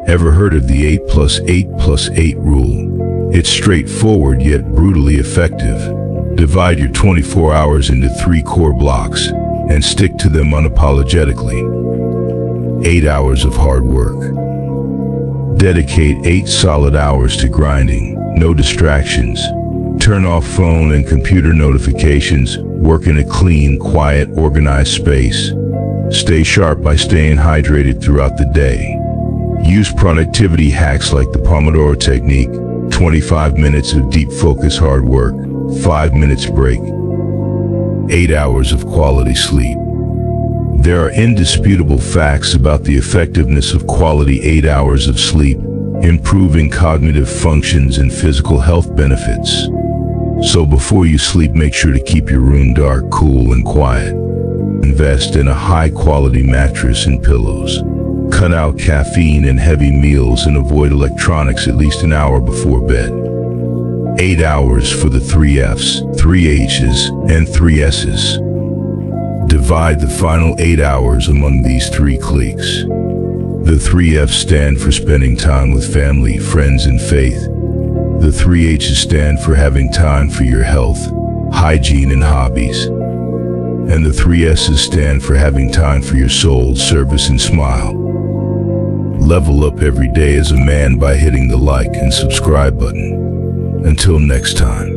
Ever heard of the 8+8+8 rule? It's straightforward yet brutally effective. Divide your 24 hours into 3 core blocks and stick to them unapologetically. 8 hours of hard work. Dedicate 8 solid hours to grinding, no distractions. Turn off phone and computer notifications. Work in a clean, quiet, organized space. Stay sharp by staying hydrated throughout the day. Use productivity hacks like the Pomodoro technique, 25 minutes of deep focus hard work, 5 minutes break. 8 hours of quality sleep. There are indisputable facts about the effectiveness of quality 8 hours of sleep, improving cognitive functions and physical health benefits. So before you sleep, make sure to keep your room dark, cool, and quiet. Invest in a high-quality mattress and pillows. Cut out caffeine and heavy meals and avoid electronics at least an hour before bed. 8 hours for the 3 F's, 3 H's, and 3 S's. Divide the final 8 hours among these 3 cliques. The 3 F's stand for spending time with family, friends, and faith. The 3 H's stand for having time for your health, hygiene, and hobbies. And the 3 S's stand for having time for your soul, service, and smile. Level up every day as a man by hitting the like and subscribe button. Until next time.